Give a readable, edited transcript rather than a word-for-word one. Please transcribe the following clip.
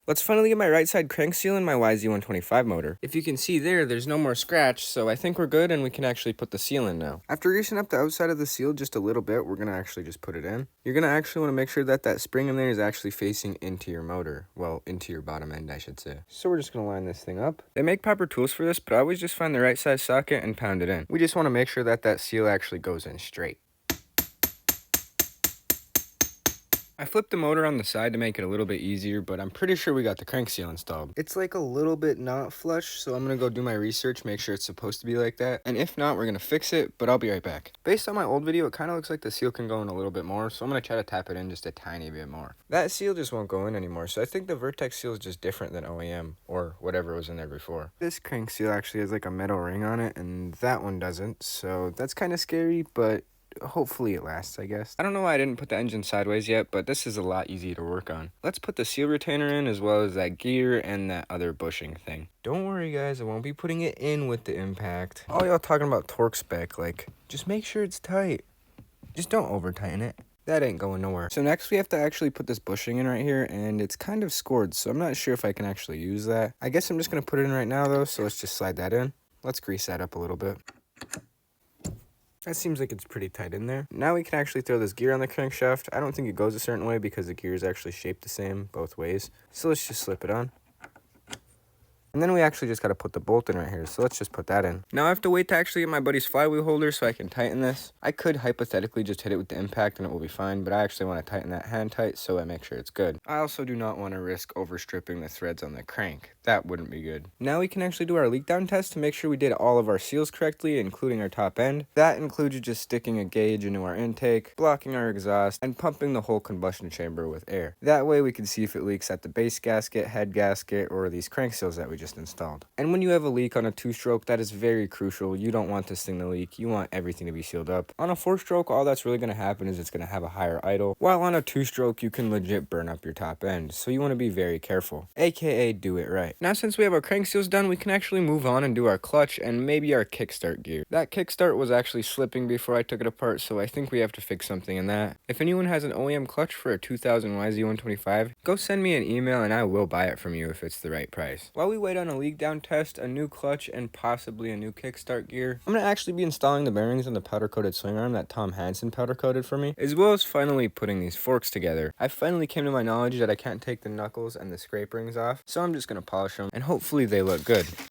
Let's finally get my right side crank seal in my Yz125 motor. If you can see there's no more scratch, so I think we're good and we can actually put the seal in now. After greasing up the outside of the seal just a little bit, we're gonna actually just put it in. You're gonna actually wanna make sure that that spring in there is actually facing into your motor. Well, into your bottom end, I should say. So we're just gonna line this thing up. They make proper tools for this, but I always just find the right size socket and pound it in. We just wanna make sure that that seal actually goes in straight. I flipped the motor on the side to make it a little bit easier, but I'm pretty sure we got the crank seal installed. It's like a little bit not flush, so I'm gonna go do my research, make sure it's supposed to be like that. And if not, we're gonna fix it, but I'll be right back. Based on my old video, it kind of looks like the seal can go in a little bit more, so I'm gonna try to tap it in just a tiny bit more. That seal just won't go in anymore, so I think the Vertex seal is just different than OEM, or whatever was in there before. This crank seal actually has like a metal ring on it, and that one doesn't, so that's kind of scary, but hopefully it lasts, I guess. I don't know why I didn't put the engine sideways yet, but this is a lot easier to work on. Let's put the seal retainer in as well as that gear and that other bushing thing. Don't worry guys, I won't be putting it in with the impact. All y'all talking about torque spec, like, just make sure it's tight. Just don't over tighten it. That ain't going nowhere. So next we have to actually put this bushing in right here, and it's kind of scored, so I'm not sure if I can actually use that. I guess I'm just gonna put it in right now though, so let's just slide that in. Let's grease that up a little bit. That seems like it's pretty tight in there. Now we can actually throw this gear on the crankshaft. I don't think it goes a certain way because the gear is actually shaped the same both ways. So let's just slip it on. And then we actually just got to put the bolt in right here, so let's just put that in. Now I have to wait to actually get my buddy's flywheel holder so I can tighten this. I could hypothetically just hit it with the impact and it will be fine, but I actually want to tighten that hand tight so I make sure it's good. I also do not want to risk overstripping the threads on the crank. That wouldn't be good. Now we can actually do our leak down test to make sure we did all of our seals correctly, including our top end. That includes just sticking a gauge into our intake, blocking our exhaust, and pumping the whole combustion chamber with air. That way we can see if it leaks at the base gasket, head gasket, or these crank seals that we just installed. And when you have a leak on a 2-stroke, that is very crucial. You don't want this thing to leak. You want everything to be sealed up. On a 4-stroke, all that's really going to happen is it's going to have a higher idle, while on a 2-stroke, you can legit burn up your top end. So you want to be very careful, aka do it right. Now since we have our crank seals done, we can actually move on and do our clutch and maybe our kickstart gear. That kickstart was actually slipping before I took it apart, so I think we have to fix something in that. If anyone has an OEM clutch for a 2000 YZ125, go send me an email and I will buy it from you if it's the right price. While we wait on a leak down test, a new clutch, and possibly a new kickstart gear, I'm going to actually be installing the bearings on the powder coated swing arm that Tom Hansen powder coated for me, as well as finally putting these forks together. I finally came to my knowledge that I can't take the knuckles and the scrape rings off, so I'm just going to polish them and hopefully they look good.